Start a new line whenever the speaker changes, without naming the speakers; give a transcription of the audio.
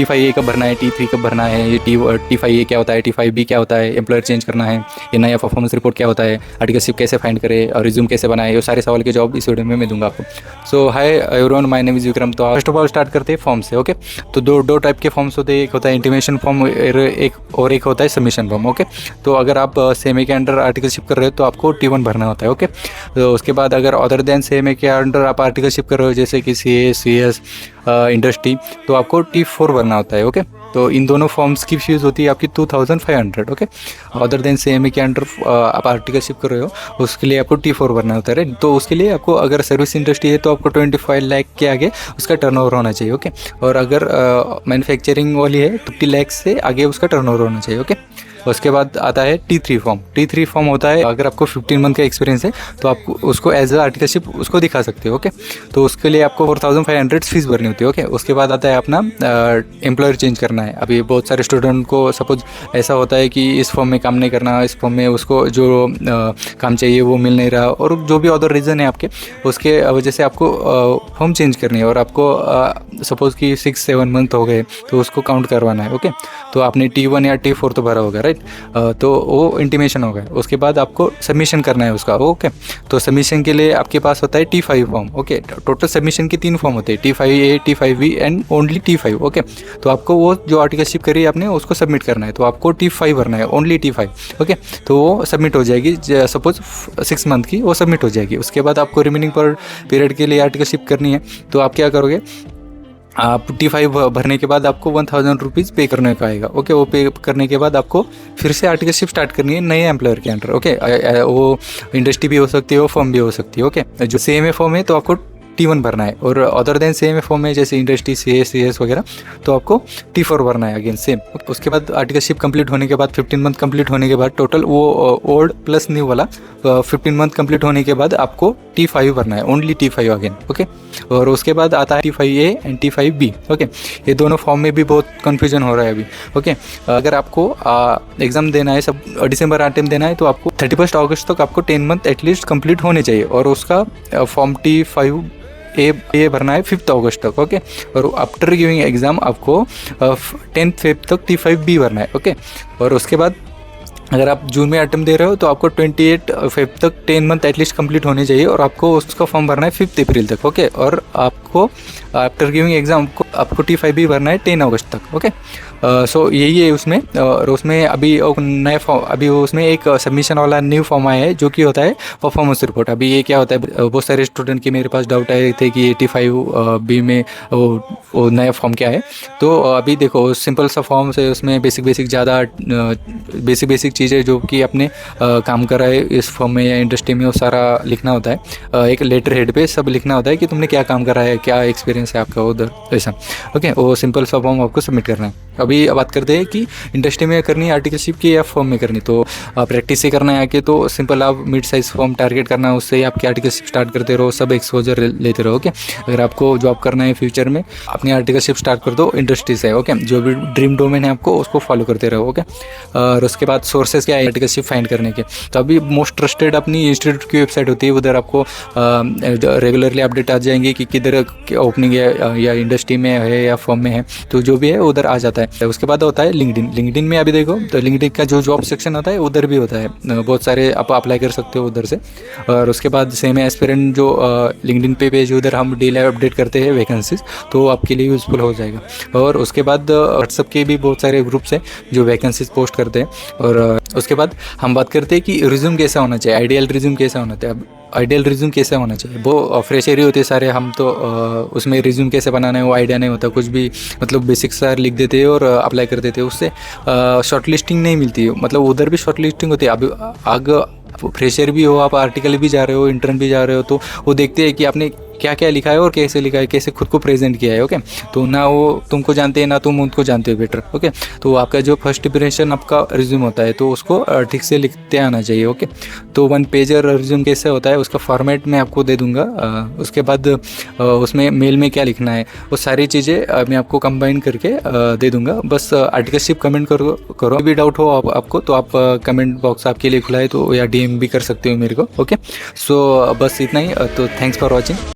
T5A कब भरना है, T3 कब भरना है, ये T5A क्या होता है, T5B क्या होता है, एम्प्लॉयर चेंज करना है, ये नया परफॉर्मेंस रिपोर्ट क्या होता है, आर्टिकलशिप कैसे फाइंड करें और रिज्यूम कैसे बनाए, ये सारे सवाल के जवाब इस वीडियो में मैं दूंगा आपको। So hi everyone, my name is Vikram. तो फर्स्ट ऑफ ऑल स्टार्ट करते हैं फॉर्म से। ओके, तो दो टाइप के फॉर्म्स होते हैं, एक होता है इंटीमेशन फॉर्म और एक होता है सबमिशन फॉर्म। ओके, तो अगर आप सेमे के अंडर आर्टिकलशिप कर रहे हो तो आपको T1 भरना होता है। ओके, तो उसके बाद अगर अदर देन सेमे के अंडर आप आर्टिकलशिप कर रहे हो जैसे कि CA, CS, इंडस्ट्री, तो आपको T4 भरना होता है। ओके, तो इन दोनों फॉर्म्स की फीस होती है आपकी 2500। ओके, अदर देन सेमे के अंडर आप आर्टिकलशिप कर रहे हो उसके लिए आपको T4 भरना होता है, राइट। तो उसके लिए आपको अगर सर्विस इंडस्ट्री है तो आपको 25 लाख के आगे उसका टर्नओवर होना चाहिए। ओके, और अगर मैन्युफैक्चरिंग वाली है तो 50 लाख से आगे उसका टर्नओवर होना चाहिए। ओके, उसके बाद आता है T3 फॉर्म। T3 फॉर्म होता है अगर आपको 15 मंथ का एक्सपीरियंस है तो आप उसको एज अ आर्टिकलशिप उसको दिखा सकते हो। ओके, तो उसके लिए आपको 4500 फीस भरनी होती है। ओके, उसके बाद आता है अपना एम्प्लॉयर चेंज करना है। अभी बहुत सारे स्टूडेंट को सपोज ऐसा होता है कि इस फॉर्म में काम नहीं करना, इस फॉर्म में उसको जो काम चाहिए वो मिल नहीं रहा, और जो भी अदर रीज़न है आपके, उसके वजह से आपको फॉर्म चेंज करनी है और आपको सपोज़ कि 6-7 मंथ हो गए तो उसको काउंट करवाना है। ओके, तो आपने T1 या T4 तो भरा होगा, राइट। तो वो इंटीमेशन हो गया। उसके बाद आपको सबमिशन करना है उसका। ओके, तो सबमिशन के लिए आपके पास होता है T5 form. Okay, total submission के 3 फॉर्म होते हैं, T5A, T5B and only T5। Okay, तो आपको वो जो आर्टिकलशिप करी आपने उसको सबमिट करना है, तो आपको T5 भरना है, ओनली T5। ओके, तो वो सबमिट हो जाएगी, सपोज 6 मंथ की वो सबमिट हो जाएगी। उसके बाद आपको रिमेनिंग पर पीरियड के लिए आर्टिकलशिप करनी है, तो आप क्या करोगे, आप T5 भरने के बाद आपको 1000 रुपीज़ पे करने का आएगा। ओके, वो पे करने के बाद आपको फिर से आर्टिकलशिप स्टार्ट करनी है नए एम्प्लॉयर के अंडर। ओके, वो इंडस्ट्री भी हो सकती है, वो फॉर्म भी हो सकती है। ओके, जो सेम फॉर्म है तो आपको T1 भरना है, और अदर देन सेम फॉर्म है जैसे इंडस्ट्री, CA, CS वगैरह, तो आपको T4 भरना है अगेन सेम। उसके बाद आर्टिकलशिप कंप्लीट होने के बाद 15 मंथ कंप्लीट होने के बाद टोटल वो ओल्ड प्लस न्यू वाला 15 मंथ कंप्लीट होने के बाद आपको T5 भरना है, ओनली T5 अगेन। ओके, और उसके बाद आता है T5A एंड T5B। ओके, ये दोनों फॉर्म में भी बहुत कन्फ्यूजन हो रहा है अभी। ओके, अगर आपको एग्ज़ाम देना है, सब दिसंबर अटेम्प्ट देना है, तो आपको 31 अगस्त तक आपको 10 मंथ एटलीस्ट कंप्लीट होने चाहिए, और उसका फॉर्म T5A भरना है 5 अगस्त तक। ओके, और आफ्टर गिविंग एग्ज़ाम आपको 10 फेब तक T5B भरना है। ओके, और उसके बाद अगर आप जून में अटेम्प्ट दे रहे हो तो आपको 28 फेब तक 10 मंथ एटलीस्ट कंप्लीट होने चाहिए, और आपको उसका फॉर्म भरना है 5 अप्रैल तक। ओके, और आपको आफ्टर गिविंग एग्जाम आपको T5B भरना है 10 अगस्त तक। ओके, सो यही है उसमें। और उसमें अभी नया फॉर्म, अभी उसमें एक सबमिशन वाला न्यू फॉर्म आया है जो कि होता है परफॉर्मेंस रिपोर्ट। अभी ये क्या होता है, बहुत सारे स्टूडेंट के मेरे पास डाउट आए थे कि T5B में वो नया फॉर्म क्या है। तो अभी देखो, सिंपल सा फॉर्म है, उसमें बेसिक ज़्यादा बेसिक चीज़ें जो कि आपने काम करा है इस फॉर्म में या इंडस्ट्री में, वो सारा लिखना होता है। एक लेटर हेड पे सब लिखना होता है कि तुमने क्या काम करा है, क्या एक्सपीरियंस है आपका उधर, ऐसा। ओके, वो सिंपल सा फॉर्म आपको सबमिट करना है। अभी बात करते हैं कि इंडस्ट्री में करनी है आर्टिकलशिप की या फॉर्म में करनी। तो प्रैक्टिस से करना है आके, तो सिंपल आप मिड साइज फॉर्म टारगेट करना है, उससे आपकी आर्टिकलशिप स्टार्ट करते रहो, सब एक्सपोजर लेते रहो। ओके, अगर आपको जॉब करना है फ्यूचर में, अपनी आर्टिकलशिप स्टार्ट कर दो इंडस्ट्री से। ओके, जो भी ड्रीम डोमेन है आपको उसको फॉलो करते रहो। ओके, और उसके बाद सोर्सेज क्या है आर्टिकलशिप फाइंड करने के, तो अभी मोस्ट ट्रस्टेड अपनी इंस्टीट्यूट की वेबसाइट होती है, उधर आपको रेगुलरली अपडेट आ जाएंगे कि किधर ओपनिंग है या इंडस्ट्री में है या फॉर्म में है, तो जो भी है उधर आ जाता है। उसके बाद होता है लिंक्डइन में अभी देखो तो लिंक्डइन का जो जॉब सेक्शन होता है उधर भी होता है, बहुत सारे आप अप्लाई कर सकते हो उधर से। और उसके बाद सेम एस्पिरेंट जो लिंक्डइन पे पेज, उधर हम डेली अपडेट करते हैं वैकेंसीज, तो आपके लिए यूज़फुल हो जाएगा। और उसके बाद व्हाट्सएप के भी बहुत सारे ग्रुप्स हैं जो वैकेंसीज पोस्ट करते हैं। और उसके बाद हम बात करते हैं कि रिज्यूम कैसा होना चाहिए, आइडियल रिज्यूम कैसा होना चाहिए। अब आइडियल रिज्यूम कैसे होना चाहिए, वो फ्रेशर ही होते सारे, हम तो उसमें रिज्यूम कैसे बनाना है वो आइडिया नहीं होता, कुछ भी मतलब बेसिक सा लिख देते हैं और अप्लाई कर देते हैं, उससे शॉर्ट लिस्टिंग नहीं मिलती है। मतलब उधर भी शॉर्ट लिस्टिंग होती है। अब आगे फ्रेशर भी हो, आप आर्टिकल भी जा रहे हो, इंटर्न भी जा रहे हो, तो वो देखते हैं कि आपने क्या क्या लिखा है और कैसे लिखा है, कैसे खुद को प्रेजेंट किया है। ओके, तो ना वो तुमको जानते हैं ना तुम उनको जानते हो बेटर। ओके, तो आपका जो फर्स्ट इंप्रेशन आपका रिज्यूम होता है तो उसको ठीक से लिखते आना चाहिए। ओके, तो 1 पेजर रिज्यूम कैसे होता है उसका फॉर्मेट मैं आपको दे दूंगा। उसके बाद उसमें मेल में क्या लिखना है वो सारी चीज़ें मैं आपको कंबाइन करके दे दूंगा। बस आर्टिकलशिप कमेंट करो भी डाउट हो आपको तो आप कमेंट बॉक्स आपके लिए खुला है, तो या DM भी कर सकते हो मेरे को। ओके, सो बस इतना ही। तो थैंक्स फॉर वॉचिंग।